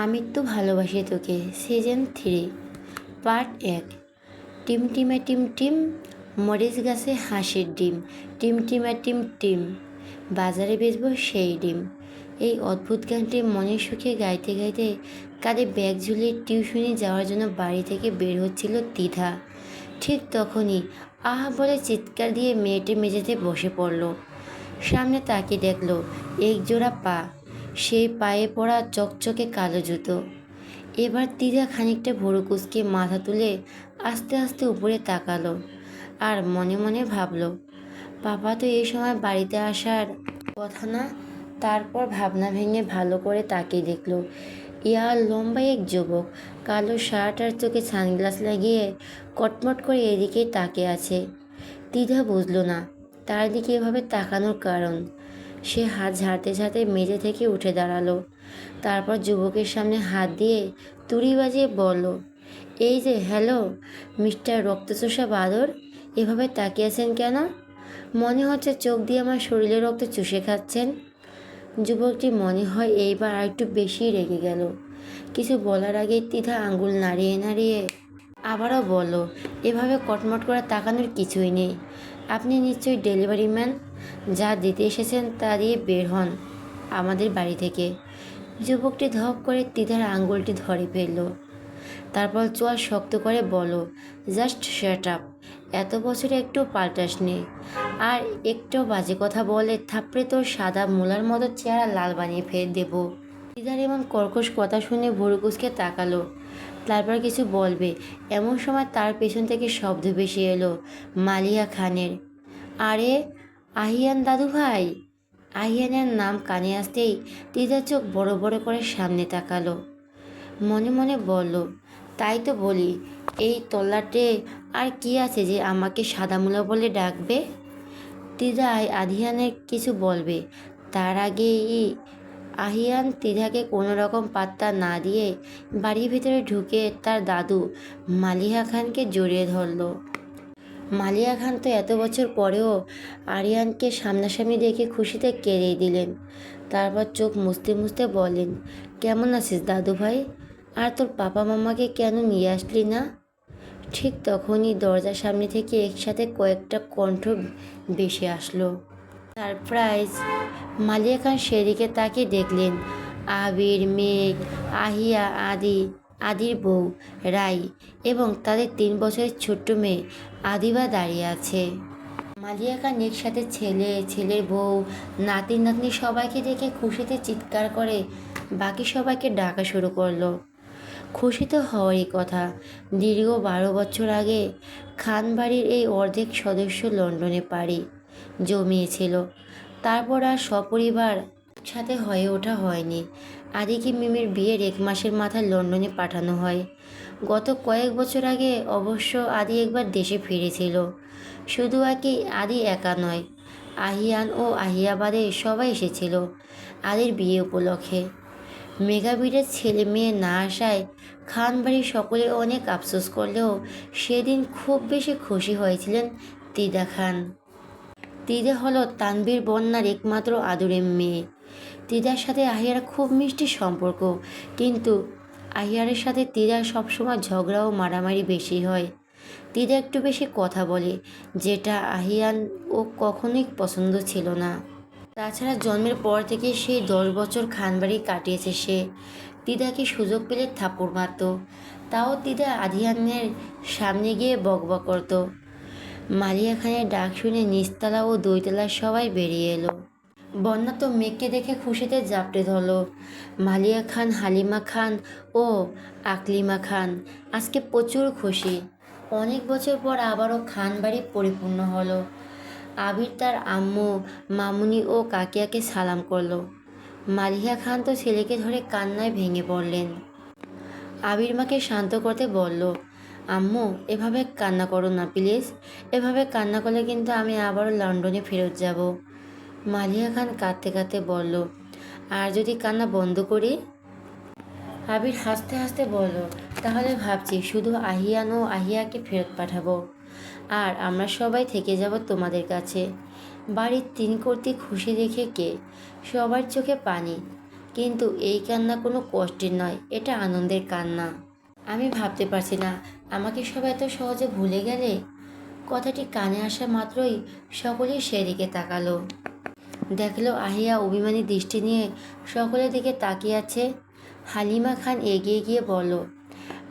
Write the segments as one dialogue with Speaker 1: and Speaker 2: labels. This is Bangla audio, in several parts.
Speaker 1: আমি তো ভালোবাসি তোকে সিজন 3 পার্ট 1। টিমটিমে টিম মরিচ গাছে হাঁসের ডিম, টিমটিমে টিম বাজারে বেচবো সেই ডিম। এই অদ্ভুত গানটি মনের সুখে গাইতে গাইতে কাঁধে ব্যাগ ঝুলিয়ে টিউশনি যাওয়ার জন্য বাড়ি থেকে বের হচ্ছিল তিধা। ঠিক তখনই আহ বলে চিৎকার দিয়ে মেয়েটি মেঝেতে বসে পড়ল। সামনে তাকিয়ে দেখলো এক জোড়া পা, সেই পায়ে পড়া চকচকে কালো জুতো। এবার তিধা খানিকটা ভুরু কুঁচকে মাথা তুলে আস্তে আস্তে উপরে তাকালো আর মনে মনে ভাবলো, পাপা তো এই সময় বাড়িতে আসার কথা না। তারপর ভাবনা ভেঙে ভালো করে তাকিয়ে দেখলো, ইয়ার লম্বা এক যুবক, কালো শার্ট আর চোখে সানগ্লাস লাগিয়ে কটমট করে এদিকেই তাকিয়ে আছে। তিধা বুঝলো না তার দিকে এভাবে তাকানোর কারণ। সে হাত ঝাড়তে ঝাড়তে মেঝে থেকে উঠে দাঁড়ালো। তারপর যুবকের সামনে হাত দিয়ে তুড়ি বাজিয়ে বলল, এই যে হ্যালো মিস্টার রক্তচোষা বাদর, এভাবে তাকিয়ে আছেন কেন? মনে হচ্ছে চোখ দিয়ে আমার শরীরের রক্ত চুষে খাচ্ছেন। যুবকটি মনে হয় এইবার আর একটু বেশি রেগে গেল। কিছু বলার আগেই তিধা আঙ্গুল নাড়িয়ে নাড়িয়ে আবারও বলল, এভাবে কটমট করে তাকানোর কিছুই নেই। আপনি নিশ্চয়ই ডেলিভারি ম্যান, যা দিতে এসেছেন তা দিয়ে বের হন আমাদের বাড়ি থেকে। যুবকটি ধপ করে তিধার আঙ্গুলটি ধরে ফেলল। তারপর চোয়াল শক্ত করে বলো, জাস্ট শ্যাট আপ। এত বছরে একটু পাল্টাস নেই, আর একটু বাজে কথা বলে থাপড়ে তোর সাদা মূলার মতো চেহারা লাল বানিয়ে ফেলে দেবো। তিধার এমন কর্কশ কথা শুনে ভুরু কুঁচকে তাকালো। তারপর কিছু বলবে এমন সময় তার পেছন থেকে শব্দ ভেসে এলো মালিয়া খানের। আরে আহিয়ান দাদু ভাই! আহিয়ানের নাম কানে আসতেই তিধার চোখ বড় বড় করে সামনে তাকালো। মনে মনে বলল, তাই তো বলি, এই তল্লাটে আর কি আছে যে আমাকে সাদামুলা বলে ডাকবে। তিধা আহিয়ানের কিছু বলবে তার আগেই আহিয়ান তিধাকে কোনো রকম পাত্তা না দিয়ে বাড়ির ভিতরে ঢুকে তার দাদু মালিহা খানকে জড়িয়ে ধরল। মালিয়া খান তো এত বছর পরেও আরিয়ানকে সামনাসামনি দেখে খুশিতে কেঁদে দিলেন। তারপর চোখ মুছতে মুছতে বলেন, কেমন আছিস দাদু ভাই? আর তোর পাপা মামাকে কেন নিয়ে আসলি না? ঠিক তখনই দরজার সামনে থেকে একসাথে কয়েকটা কণ্ঠ ভেসে আসলো। সারপ্রাইজ! মালিয়া খান সেদিকে তাকিয়ে দেখলেন আবির, মেঘ, আহিয়া, আদির বউ রাই এবং তাদের 3 বছরের ছোট্ট মেয়ে আদিবা দাঁড়িয়ে আছে। মালিয়া খান একসাথে ছেলের বউ, নাতি নাতনি সবাইকে দেখে খুশিতে চিৎকার করে বাকি সবাইকে ডাকা শুরু করলো। খুশি তো হওয়ারই কথা। দীর্ঘ 12 বছর আগে খানবাড়ির এই অর্ধেক সদস্য লন্ডনে পাড়ি জমিয়েছিল। তারপর আর সপরিবার সাথে হয়ে ওঠা হয়নি। আদিকে মিমির বিয়ের 1 মাসের মাথায় লন্ডনে পাঠানো হয়। গত কয়েক বছর আগে অবশ্য আদি একবার দেশে ফিরেছিল। শুধু আদি একা নয়, আহিয়ান ও আহিয়াবাদে সবাই এসেছিল আদির বিয়ে উপলক্ষে। মেগাবিরের ছেলে মেয়ে না আসায় খানবাড়ির সকলে অনেক আফসোস করলেও সেদিন খুব বেশি খুশি হয়েছিলেন তিধা খান। তিধা হলো তানভীর বন্যার একমাত্র আদরের মেয়ে। তিধার সাথে আহিয়ার খুব মিষ্টি সম্পর্ক, কিন্তু আহিয়ারের সাথে তিধার সবসময় ঝগড়া ও মারামারি বেশি হয়। তিধা একটু বেশি কথা বলে, যেটা আহিয়ান ও কখনোই পছন্দ ছিল না। তাছাড়া জন্মের পর থেকে সেই 10 বছর খানবাড়ি কাটিয়েছে সে। তিধাকে সুযোগ পেলে থাপ্পড় মারত, তাও তিধা আহিয়ানের সামনে গিয়ে বকবক করত। মালিয়া খানের ডাক শুনে নিচতলা ও দুইতলার সবাই বেরিয়ে এলো। বন্যা তো মেঘকে দেখে খুশিতে জাপটে ধরল। মালিয়া খান, হালিমা খান ও আকলিমা খান আজকে প্রচুর খুশি। অনেক বছর পর আবারও খানবাড়ি পরিপূর্ণ হলো। আবির তার আম্মু, মামুনি ও কাকিয়াকে সালাম করলো। মালিহা খান তো ছেলেকে ধরে কান্নায় ভেঙে পড়লেন। আবির মাকে শান্ত করতে বলল, আম্মু এভাবে কান্না করো না প্লিজ, এভাবে কান্না করলে কিন্তু আমি আবারও লন্ডনে ফেরত যাব। মালিহা খান কাঁদতে কাঁদতে বলল, আর যদি কান্না বন্ধ করি? আবির হাসতে হাসতে বলল, তাহলে ভাবছি শুধু আহিয়ান ও আহিয়াকে ফেরত পাঠাবো, আর আমরা সবাই থেকে যাব তোমাদের কাছে। বাড়ির 3 কর্তৃক খুশি দেখে সবার চোখে পানি। কিন্তু এই কান্না কোনো কষ্টের নয়, এটা আনন্দের কান্না। আমি ভাবতে পারছি না আমাকে সবাই এত সহজে ভুলে গেলে। কথাটি কানে আসা মাত্রই সকলেই সেদিকে তাকালো। দেখলো আহিয়া অভিমানী দৃষ্টি নিয়ে সকলের দিকে তাকিয়ে আছে। হালিমা খান এগিয়ে গিয়ে বলল,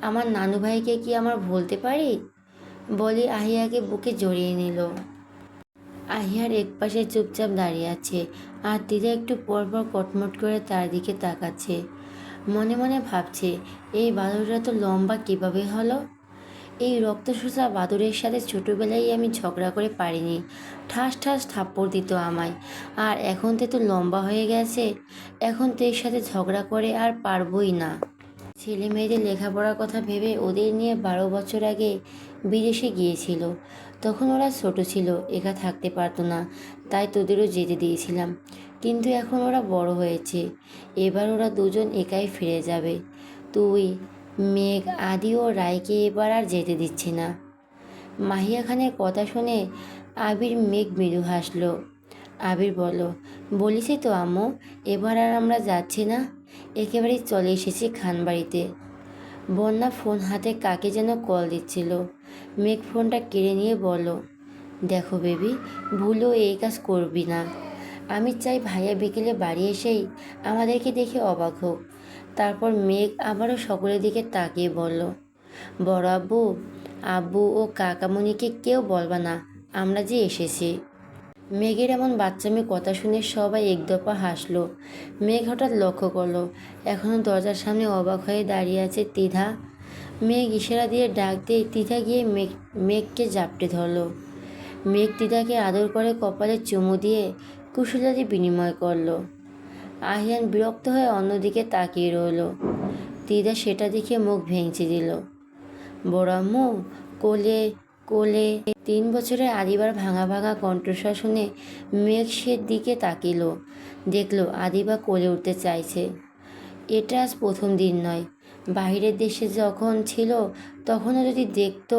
Speaker 1: আমার নানু ভাইকে কি আমার ভুলতে পারি? বলে আহিয়াকে বুকে জড়িয়ে নিল। আহিয়ার একপাশে চুপচাপ দাঁড়িয়ে আছে, আর দিদা একটু পরপর কটমট করে তার দিকে তাকাচ্ছে। মনে মনে ভাবছে, এই বাদুড়টা তো লম্বা কিভাবে হলো? এই রক্তশোষা বাদুড়ের সাথে ছোটোবেলায় আমি ঝগড়া করে পারিনি, ঠাস ঠাস থাপ্পড় দিত আমায়। আর এখন তো লম্বা হয়ে গেছে, এখন তো এর সাথে ঝগড়া করে আর পারবই না। ছেলে মেয়েদের লেখাপড়ার কথা ভেবে ওদের নিয়ে 12 বছর আগে বিদেশে গিয়েছিল। তখন ওরা ছোট ছিল, একা থাকতে পারতো না, তাই তোদেরও যেতে দিয়েছিলাম। কিন্তু এখন ওরা বড় হয়েছে, এবার ওরা দুজন একাই ফিরে যাবে। তুই, মেঘ, আদি ও রায়কে এবার আর যেতে দিচ্ছি না। মাহিয়া খানের কথা শুনে আবির মেঘ মৃদু হাসলো। আবির বলল, বলিসই তো আম্মু, এবার আর আমরা যাচ্ছি না, একেবারেই চলে এসেছি খানবাড়িতে। বন্যা ফোন হাতে কাকে যেন কল দিচ্ছিল। মেঘ ফোনটা কেড়ে নিয়ে বলল, দেখো বেবি, ভুলেও এই কাজ করবি না। আমি চাই ভাইয়া বিকেলে বাড়ি এসেই আমাদেরকে দেখে অবাক হোক। তারপর মেঘ আবারও সকলের দিকে তাকিয়ে বলল, বড় আব্বু, আব্বু ও কাকামণিকে কেউ বলবা না আমরা যে এসেছি। মেঘের এমন বাচ্চামি কথা শুনে সবাই একদফা হাসলো। মেঘ হঠাৎ লক্ষ্য করলো এখনও দরজার সামনে অবাক হয়ে দাঁড়িয়ে আছে তিধা। মেঘ ইশারা দিয়ে ডাক দিয়ে তিধা গিয়ে মেঘকে জাপটে ধরলো। মেঘ তিধাকে আদর করে কপালে চুমু দিয়ে কুশলাদি বিনিময় করলো। আহিয়ান বিরক্ত হয়ে অন্যদিকে তাকিয়ে রইল। তিধা সেটা দেখে মুখ ভেঙচি দিল। বড় আম্মু, কোলে কোলে। 3 বছরের আদিবার ভাঙা ভাঙা কণ্ঠস্বর শুনে মেঘ সের দিকে তাকিল। দেখলো আদিবা কোলে উঠতে চাইছে। এটা আজ প্রথম দিন নয়, বাইরের দেশে যখন ছিল তখনও যদি দেখতো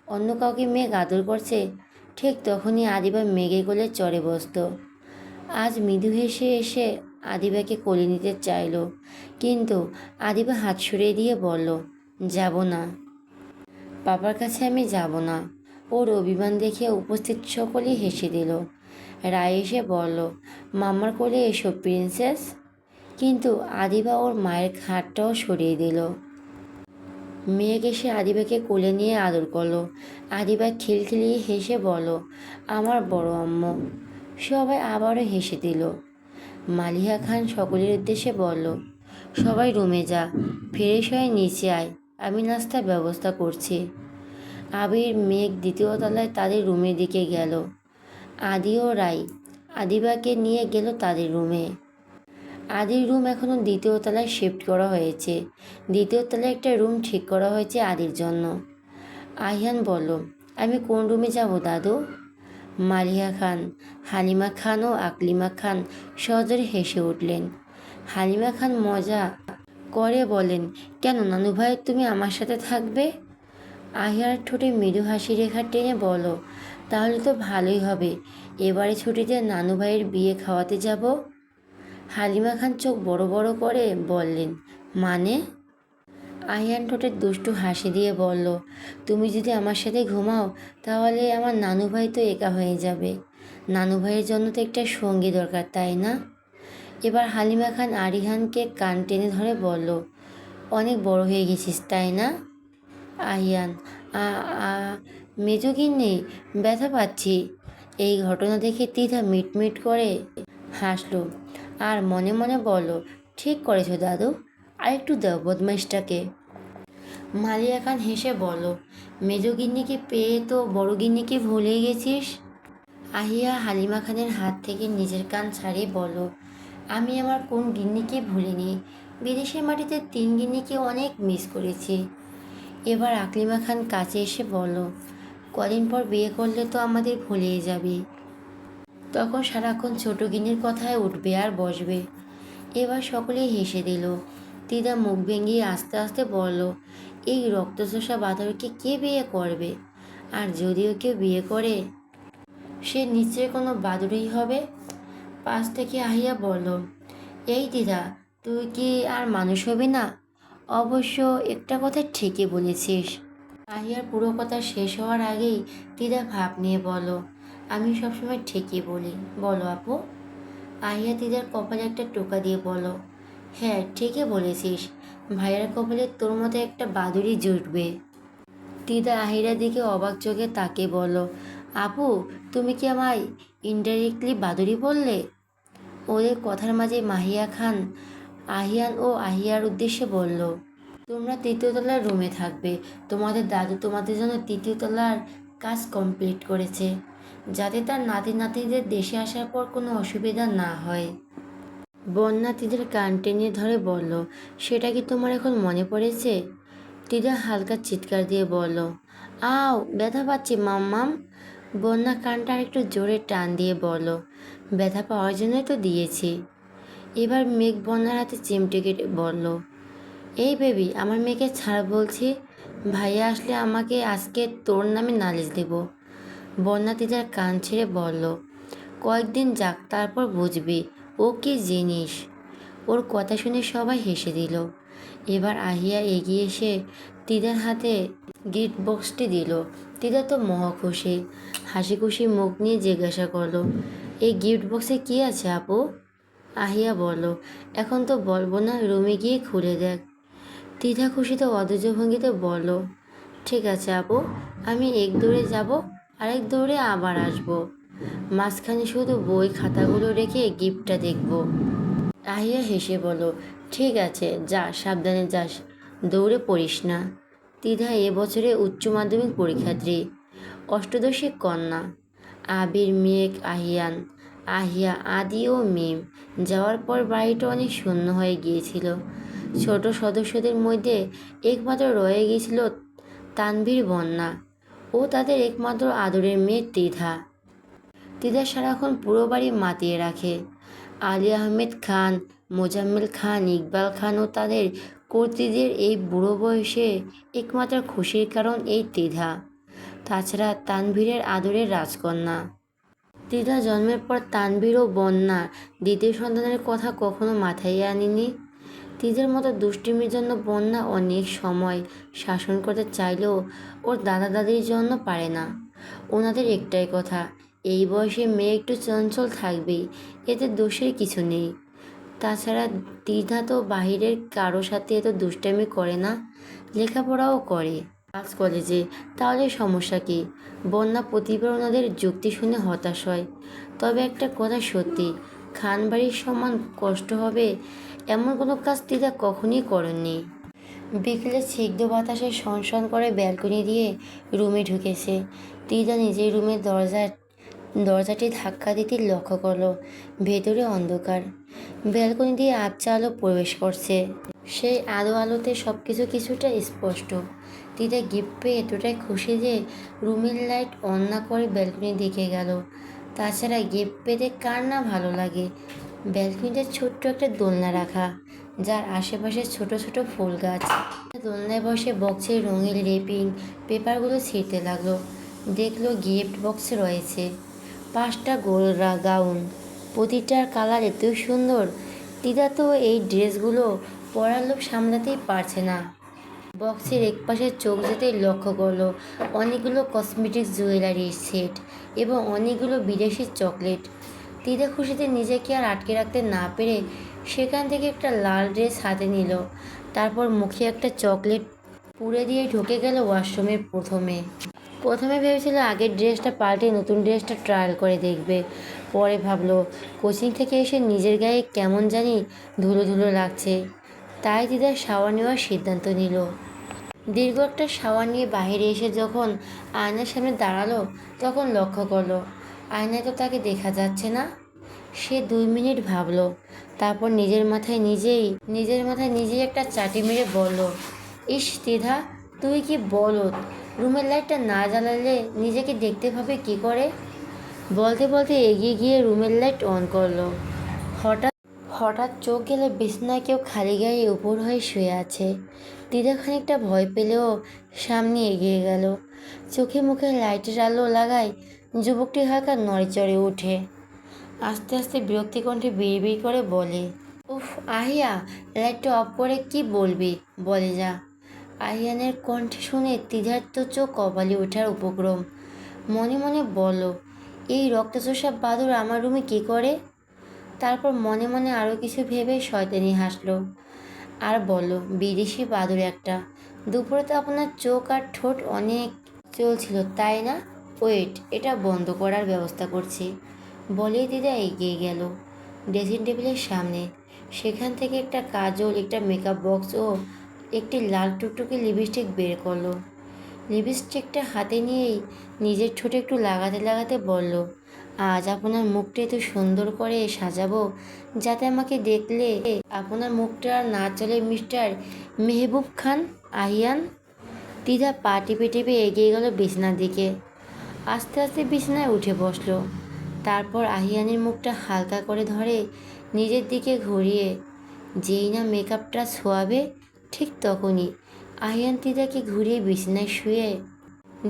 Speaker 1: অন্য কাউকে মেঘ আদর করছে, ঠিক তখনই আদিবা মেঘের কোলে চড়ে বসত। আজ মৃদু হেসে এসে আদিবাকে কোলে নিতে চাইল, কিন্তু আদিবা হাত সরিয়ে দিয়ে বলল, যাব না, পাপার কাছে আমি যাব না। ওর অভিমান দেখে উপস্থিত সকলেই হেসে দিল। রায় এসে বলল, মামার কোলে এসো প্রিন্সেস। কিন্তু আদিবা ওর মায়ের হাতটাও সরিয়ে দিল। মেঘ এসে আদিবাকে কোলে নিয়ে আদর করলো। আদিবা খিলখিলিয়ে হেসে বলল, আমার বড় আম্মু। সবাই আবারও হেসে দিল। মালিহা খান সকলের উদ্দেশ্যে বলল, সবাই রুমে যা, ফ্রেশ হয়ে নিচে আয়, আমি নাস্তার ব্যবস্থা করছি। আবির, মেঘ দ্বিতীয় তলায় তাদের রুমের দিকে গেল। আদি ও রাই আদিবাকে নিয়ে গেল তাদের রুমে। আদির রুম এখনও দ্বিতীয় তলায় শিফট করা হয়েছে। দ্বিতীয় তলায় একটা রুম ঠিক করা হয়েছে আদির জন্য। আহিয়ান বলল, আমি কোন রুমে যাব দাদু? মালিহা খান, হালিমা খান ও আকলিমা খান সজোরে হেসে উঠলেন। হালিমা খান মজা করে বলেন, কেন নানু ভাই, তুমি আমার সাথে থাকবে? আহিয়ার ঠোঁটে মৃদু হাসি রেখা টেনে বলো, তাহলে তো ভালোই হবে, এবারে ছুটিতে নানু ভাইয়ের বিয়ে খাওয়াতে যাব। হালিমা খান চোখ বড় বড় করে বললেন, মানে? আহিয়ান ঠোঁটের দুষ্টু হাসি দিয়ে বলল, তুমি যদি আমার সাথে ঘুমাও তাহলে আমার নানু ভাই তো একা হয়ে যাবে। নানু ভাইয়ের জন্য তো একটা সঙ্গী দরকার, তাই না? এবার হালিমা খান আরিহানকে কান টেনে ধরে বলল, অনেক বড় হয়ে গেছিস তাই না? আহিয়ান, আ আ মেজগিন্নি, ব্যথা পাচ্ছি। এই ঘটনা দেখে তিধা মিটমিট করে হাসলো আর মনে মনে বলল, ঠিক করেছো দাদু, আরেকটু দাও বদমাইশটাকে। মালিয়া খান হেসে বলল, মেজগিন্নিকে পেয়ে তো বড় গিন্নিকে ভুলে গেছিস। আহিয়া হালিমা খানের হাত থেকে নিজের কান ছাড়িয়ে বলল, আমি আমার কোন গিন্নিকে ভুলিনি, বিদেশের মাটিতে 3 গিন্নিকে অনেক মিস করেছি। এবার আকলিমা খান কাছে এসে বলল, কদিন পর বিয়ে করলে তো আমাদের ভুলেই যাবি, তখন সারাক্ষণ ছোট গিন্নির কথায় উঠবে আর বসবে। এবার সকলেই হেসে দিল। দিদা মুখ ভেঙিয়ে আস্তে আস্তে বলল, এই রক্তচোষা বাঁদরকে কে বিয়ে করবে? আর যদিও কেউ বিয়ে করে, সে নিশ্চয়ই কোনো বাদুড়েই হবে। পাশ থেকে আহিয়া বলল, এই দিদা, তুই কি আর মানুষ হবি না? অবশ্য একটা কথা ঠিকই বলেছিস। আহিয়ার পুরো কথা শেষ হওয়ার আগেই তিদা ভাব নিয়ে বলল, আমি সবসময় ঠিকই বলি। বলো আপু। আহিয়া তিদার কপালে একটা টোকা দিয়ে বলল, হ্যাঁ ঠিকই বলেছিস, ভাইয়ের কপালে তোর মতো একটা বাদুড়ি জুটবে। তিদা আহিরার দিকে অবাক চোখে তাকে বলল, আপু তুমি কি আমায় ইনডাইরেক্টলি বাদুড়ি বললে? ওদের কথার মাঝে মাহিয়া খান আহিয়ান ও আহিয়ার উদ্দেশ্যে বলল, তোমরা তৃতীয় তলার রুমে থাকবে। তোমাদের দাদু তোমাদের জন্য তৃতীয় তলার কাজ কমপ্লিট করেছে, যাতে তার নাতি নাতিদের দেশে আসার পর কোনো অসুবিধা না হয়। বন্যা তিদের কান টেনে ধরে বলল, সেটা কি তোমার এখন মনে পড়েছে? তিদা হালকা চিৎকার দিয়ে বলল, আও ব্যথা পাচ্ছি মাম্মাম। বন্যা কানটা একটু জোরে টান দিয়ে বলল, ব্যথা পাওয়ার জন্যই তো দিয়েছি। এবার মেঘ বন্যার হাতে চিমটে কেটে বলল, এই বেবি আমার মেয়েকে ছাড় বলছি, ভাইয়া আসলে আমাকে আজকে তোর নামে নালিশ দেব। বন্যা তিদার কান ছেড়ে বলল, কয়েকদিন যাক তারপর বুঝবি ও কি জিনিস। ওর কথা শুনে সবাই হেসে দিল। এবার আহিয়া এগিয়ে এসে তিদার হাতে গিফট বক্সটি দিল। তিদা তো মহা খুশি, হাসি খুশি মুখ নিয়ে জিজ্ঞাসা করলো, এই গিফট বক্সে কি আছে আপু? আহিয়া বলল, এখন তো বলবো না, রুমে গিয়ে খুলে দেখ। তিধা খুশিতে অধৈর্য ভঙ্গিতে বলল, ঠিক আছে আপু, আমি এক দৌড়ে যাব, আরেক দৌড়ে আবার আসব, মাঝখানে শুধু বই খাতাগুলো রেখে গিফটটা দেখব। আহিয়া হেসে বলল, ঠিক আছে যা, সাবধানে যাস, দৌড়ে পড়িস না। তিধা এবছরে উচ্চ মাধ্যমিক পরীক্ষার্থী, অষ্টদশী কন্যা। আবির, মেঘ, আহিয়ান, আহিয়া, আদি ও মিম যাওয়ার পর বাড়িটা অনেক শূন্য হয়ে গিয়েছিল। ছোট সদস্যদের মধ্যে একমাত্র রয়ে গিয়েছিল তানভীর, বন্যা ও তাদের একমাত্র আদরের মেয়ে তিধা। তিধা সারাক্ষণ পুরো বাড়ি মাতিয়ে রাখে। আলী আহমেদ খান, মোজাম্মেল খান, ইকবাল খান ও তাদের কর্ত্রীদের এই বুড়ো বয়সে একমাত্র খুশির কারণ এই তিধা। তাছাড়া তানভীরের আদরের রাজকন্যা। তিধা জন্মের পর তানভীর ও বন্যা দ্বিতীয় সন্তানের কথা কখনো মাথায় আনেনি। তিধার মতো দুষ্টিমির জন্য বন্যা অনেক সময় শাসন করতে চাইলেও ওর দাদা দাদির জন্য পারে না। ওনাদের একটাই কথা, এই বয়সে মেয়ে একটু চঞ্চল থাকবেই, এতে দোষের কিছু নেই। তাছাড়া তিধা তো বাহিরের কারো সাথে এত দুষ্টামি করে না, লেখাপড়াও করে আর্টস কলেজে, তাহলে সমস্যা কি? বন্যা প্রতিবার ওনাদের যুক্তি শুনে হতাশ হয়। তবে একটা কথা সত্যি, খান বাড়ির সমান কষ্ট হবে এমন কোনো কাজ তিধা কখনই করেননি। বিকেলে স্নিগ্ধ বাতাসে সনসন করে ব্যালকনি দিয়ে রুমে ঢুকেছে। তিধা নিজের রুমের দরজাটি ধাক্কা দিতে লক্ষ্য করলো ভেতরে অন্ধকার। ব্যালকনি দিয়ে আবছা আলো প্রবেশ করছে, সেই আলোতে সব কিছু কিছুটা স্পষ্ট। তিধা গিফট পেয়ে এতটাই খুশি যে রুমের লাইট অন না করে ব্যালকনির দিকে গেল। তাছাড়া গিফট পেতে কার না ভালো লাগে। ব্যালকনিতে ছোট্ট একটা দোলনা রাখা, যার আশেপাশে ছোট ছোট ফুল গাছ। দোলনায় বসে বক্সের রঙিন রেপিং পেপারগুলো ছিঁড়তে লাগলো। দেখলো গিফট বক্সে রয়েছে 5টা গোল গাউন, প্রতিটার কালার এত সুন্দর। তিধা তো এই ড্রেসগুলো পরার লোভ সামলাতেই পারছে না। বক্সের একপাশে চোখ যেতেই লক্ষ্য করলো অনেকগুলো কসমেটিক্স জুয়েলারির সেট এবং অনেকগুলো বিদেশি চকলেট। তিধা খুশিতে নিজেকে আর আটকে রাখতে না পেরে সেখান থেকে একটা লাল ড্রেস হাতে নিল। তারপর মুখে একটা চকলেট পুড়ে দিয়ে ঢুকে গেল ওয়াশরুমের। প্রথমে ভেবেছিল আগের ড্রেসটা পাল্টে নতুন ড্রেসটা ট্রায়াল করে দেখবে। পরে ভাবলো কোচিং থেকে এসে নিজের গায়ে কেমন জানি ধুলো ধুলো লাগছে, তাই তিধা শাওয়ার নেওয়ার সিদ্ধান্ত নিল। দীর্ঘ একটা শাওয়ার নিয়ে বাইরে এসে যখন আয়নার সামনে দাঁড়ালো তখন লক্ষ্য করলো আয়নায় তো তাকে দেখা যাচ্ছে না। সে 2 মিনিট ভাবলো, তারপর নিজের মাথায় নিজেই একটা চাটি মেরে বলল, ইস তিধা, তুই কি বলদ, রুমের লাইটটা না জ্বালালে নিজেকে দেখতে পাবে কি করে? বলতে বলতে এগিয়ে গিয়ে রুমের লাইট অন করলো। হঠাৎ চোখ গেলে বিছানায় কেউ খালি গায়ে উপর হয়ে শুয়ে আছে। তিধা খানিকটা ভয় পেলেও সামনে এগিয়ে গেল। চোখে মুখে লাইটের আলো লাগায় যুবকটি হালকা নড়েচড়ে ওঠে। আস্তে আস্তে বিরক্তি কণ্ঠে বিড়বিড় করে বলে, উফ আহিয়া, লাইটটা অফ করে কি বলবি বলে যা। আহিয়ানের কণ্ঠে শুনে তিধার তো চোখ কপালে ওঠার উপক্রম। মনে মনে বলল, এই রক্তচোষা বাদুড় আমার রুমে কী করে? তারপর মনে মনে আরও কিছু ভেবে শয়তানি হাসলো আর বলল, বিদেশি বাদুড় একটা। দুপুরে তো আপনার চোখ আর ঠোঁট অনেক চলছিল তাই না? ওয়েট, এটা বন্ধ করার ব্যবস্থা করছি। বলেই দিদা এগিয়ে গেল ড্রেসিং টেবিলের সামনে। সেখান থেকে একটা কাজল, একটা মেকআপ বক্স ও একটি লাল টুকটুকে লিপস্টিক বের করলো। লিপস্টিকটা হাতে নিয়েই নিজের ঠোঁটে একটু লাগাতে লাগাতে বলল, আজ আপনার মুখটা এত সুন্দর করে সাজাবো যাতে আমাকে দেখলে আপনার মুখটা আর না চলে মিস্টার মেহবুব খান আহিয়ান। দিদা পা টিপে টিপে এগিয়ে গেল বিছানার দিকে। আস্তে আস্তে বিছানায় উঠে বসলো। তারপর আহিয়ানের মুখটা হালকা করে ধরে নিজের দিকে ঘুরিয়ে যেই না মেকআপটা ছোঁয়াবে ঠিক তখনই আহিয়ান দিদাকে ঘুরিয়ে বিছানায় শুয়ে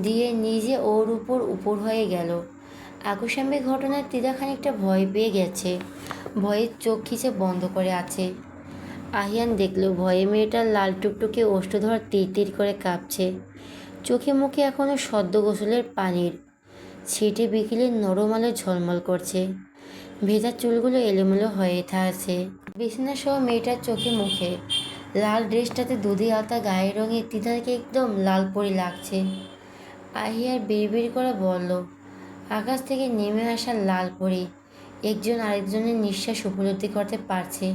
Speaker 1: দিয়ে নিজে ওর উপর হয়ে গেল। আকস্মিক ঘটনায় তিদা খানিকটা ভয় পেয়ে গেছে। ভয়ের চোখ খিচে বন্ধ করে আছে। আহিয়ান দেখল ভয়ে মেয়েটার লাল টুকটুকে ওষ্ঠধর তীর তীর করে কাঁপছে। চোখে মুখে এখনও সদ্য গোসলের পানির ছিটে বিকেলের নরম আলো ঝলমল করছে। ভেজা চুলগুলো এলোমেলো হয়ে থাকছে। বিছানা সহ মেয়েটার চোখে মুখে লাল ড্রেসটাতে দুধি আলতা গায়ের রঙে তিদাকে একদম লাল পরি লাগছে। আহিয়ার বিড়বিড় করে বলল, আকাশ থেকে নেমে আসা লাল পরি একজন আরেকজনের নিঃশ্বাস উপলব্ধি করতে পারছে।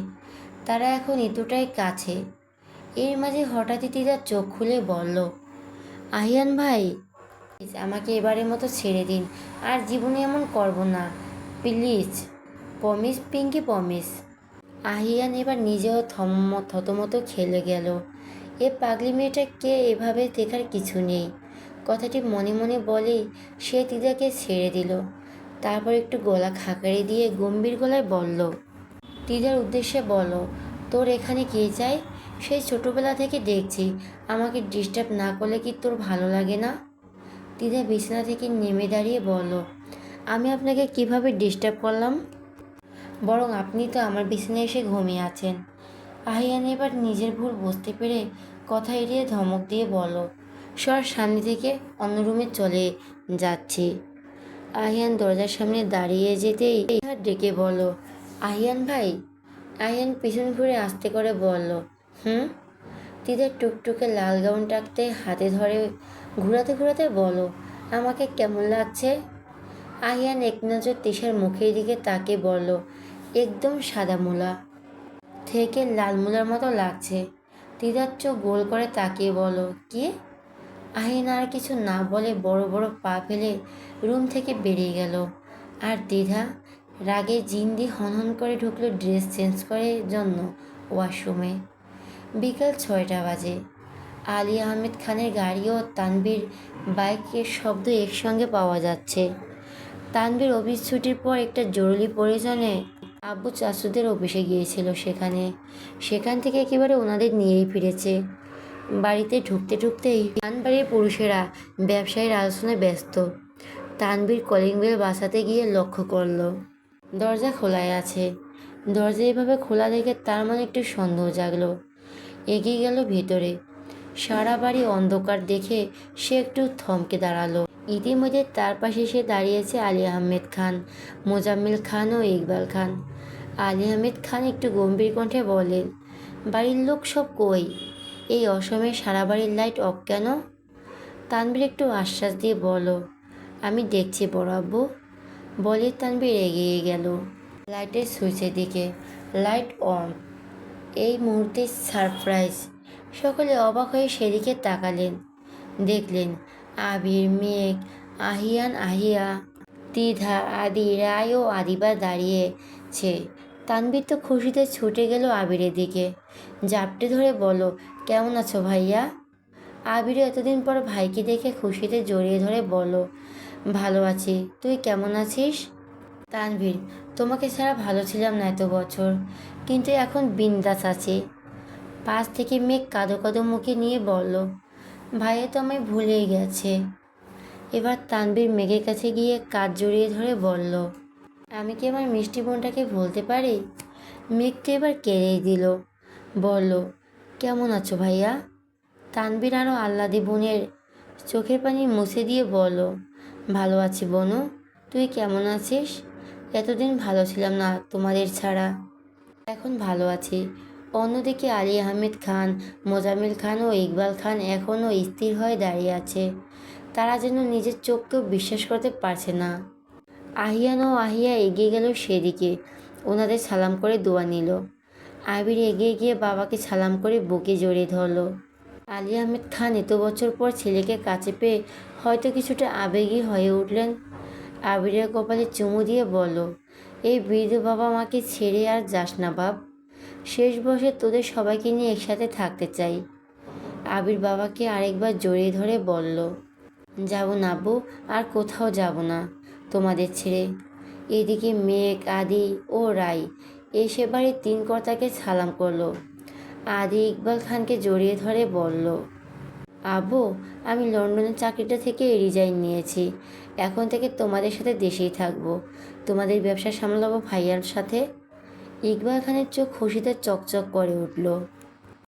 Speaker 1: তারা এখন এতটাই কাছে। এর মাঝে হঠাৎই তিদার চোখ খুলে বলল, আহিয়ান ভাই, আমাকে এবারের মতো ছেড়ে দিন, আর জীবনে এমন করব না please. Promise pinky promise. Ahiyan এবার নিজেও থতমত খেলে গেল। এ পাগলি মেয়েটা কে এভাবে দেখার কিছু নেই। কথাটি মনে মনে বলেই সে দিদাকে ছেড়ে দিল। তারপর একটু গলা খাকারি দিয়ে গম্ভীর গলায় বলল, দিদার উদ্দেশ্যে বলো, তোর এখানে কে চাই? সেই ছোটোবেলা থেকে দেখছি, আমাকে ডিস্টার্ব না করলে কি তোর ভালো লাগে না? দিদা বিছানা থেকে নেমে দাঁড়িয়ে বলল, আমি আপনাকে কিভাবে ডিস্টার্ব করলাম? বরং আপনি তো আমার বিছানায় এসে ঘুমিয়ে আছেন। আহিয়ান এবার নিজের ভুল বুঝতে পেরে কথা এড়িয়ে ধমক দিয়ে বলল, সর সামনে থেকে, অন্য রুমে চলে যাচ্ছি। আহিয়ান দরজার সামনে দাঁড়িয়ে যেতেই ডেকে বলল, আহিয়ান ভাই। আহিয়ান পিছন ঘুরে আস্তে করে বলল, হুম। দিদার টুকটুকে লাল গাউনটাকে হাতে ধরে ঘোরাতে ঘোরাতে বলো, আমাকে কেমন লাগছে? আহিয়ান এক নজর তিশার মুখের দিকে তাকে বলল, একদম সাদা মূলা থেকে লাল মূলার মতো লাগছে। দিদার চোখ গোল করে তাকিয়ে বলো, কি? আহিয়ান আর কিছু না বলে বড় বড় পা ফেলে রুম থেকে বেরিয়ে গেল। আর দ্বিধা রাগে জিন্দি হনহন করে ঢুকলো ড্রেস চেঞ্জ করার জন্য ওয়াশরুমে। বিকাল 6টা বাজে। আলী আহমেদ খানের গাড়ি ও তানভীর বাইকের শব্দ একসঙ্গে পাওয়া যাচ্ছে। তানভীর অফিস ছুটির পর একটা জরুরি প্রয়োজনে আব্বু চাচুদের অফিসে গিয়েছিল। সেখান থেকে একেবারে ওনাদের নিয়েই ফিরেছে। বাড়িতে ঢুকতে ঢুকতেই বাড়ির পুরুষেরা ব্যবসায়ীর আলোচনায় ব্যস্ত। তানভীর কলিং বেল বাসাতে গিয়ে লক্ষ্য করল দরজা খোলাই আছে। দরজা এভাবে খোলা দেখে তার মনে একটু সন্দেহ জাগলো। এগিয়ে গেল ভেতরে। সারা বাড়ি অন্ধকার দেখে সে একটু থমকে দাঁড়ালো। ইতিমধ্যে তার পাশে এসে দাঁড়িয়েছে আলী আহমেদ খান, মোজাম্মেল খান ও ইকবাল খান। আলী আহমেদ খান একটু গম্ভীর কণ্ঠে বলেন, বাড়ির লোক সব কই? এই অসময়ে সারা বাড়ির লাইট অফ কেন? তানভীর একটু আশ্বাস দিয়ে বলো, আমি দেখছি বড় আব্বু। বলে তানভীর এগিয়ে গেল লাইটের সুইচের দিকে। Light on. এই মুহূর্তে সারপ্রাইজ। সকলে অবাক হয়ে সেদিকে তাকালেন। দেখলেন আবির, মেঘ, আহিয়ান, আহিয়া, দ্বিধা, আদি, রায় ও আদিবা দাঁড়িয়েছে। তানভীর তো খুশিতে ছুটে গেল আবিরের দিকে, জাপটে ধরে বলো, কেমন আছো ভাইয়া? আবির এতদিন পর ভাইকে দেখে খুশিতে জড়িয়ে ধরে বলো, ভালো আছি, তুই কেমন আছিস? তানভীর, তোমাকে ছাড়া ভালো ছিলাম না এত বছর, কিন্তু এখন বিন্দাস আছি। পাশ থেকে মেঘ কাঁদো কাঁদো মুখে নিয়ে বলল, ভাইয়া তো আমায় ভুলেই গেছে। এবার তানভীর মেঘের কাছে গিয়ে কাঁধ জড়িয়ে ধরে বলল, আমি কি আমার মিষ্টি বোনটাকে ভুলতে পারি? মেঘটা এবার কেড়েই দিল। বলল, কেমন আছো ভাইয়া? তানভীর আরও আহ্লাদে বোনের চোখের পানি মুছে দিয়ে বলল, ভালো আছি বনু, তুই কেমন আছিস? এতদিন ভালো ছিলাম না তোমাদের ছাড়া, এখন ভালো আছি। অন্যদিকে আলী আহমেদ খান, মোজাম্মেল খান ও ইকবাল খান এখনও স্থির হয়ে দাঁড়িয়ে আছে। তারা যেন নিজের চোখকেও বিশ্বাস করতে পারছে না। আহিয়ান ও আহিয়া এগিয়ে গেল সেদিকে, ওনাদের সালাম করে দোয়া নিল। আবির এগিয়ে গিয়ে বাবাকে সালাম করে বুকে জড়িয়ে ধরল। আলী আহমেদ খান এত বছর পর ছেলেকে কাছে পেয়ে হয়তো কিছুটা আবেগী হয়ে উঠলেন। আবিরের কপালে চুমু দিয়ে বলল, এই বৃদ্ধ বাবা মাকে ছেড়ে আর যাস না বাপ, শেষ বয়সে তোদের সবাইকে নিয়ে একসাথে থাকতে চাই। আবির বাবাকে আরেকবার জড়িয়ে ধরে বলল, যাব না আব্বু, আর কোথাও যাব না তোমাদের ছেড়ে। এদিকে মেঘ, আদি ও রাই এসে বাড়ির তিন কর্তাকে সালাম করলো। আদি ইকবাল খানকে জড়িয়ে ধরে বলল, আব্বু, আমি লন্ডনের চাকরিটা থেকে রিজাইন নিয়েছি, এখন থেকে তোমাদের সাথে দেশেই থাকবো, তোমাদের ব্যবসা সামলাবো ভাইয়ার সাথে। ইকবাল খানের চোখ খুশিতে চকচক করে উঠল।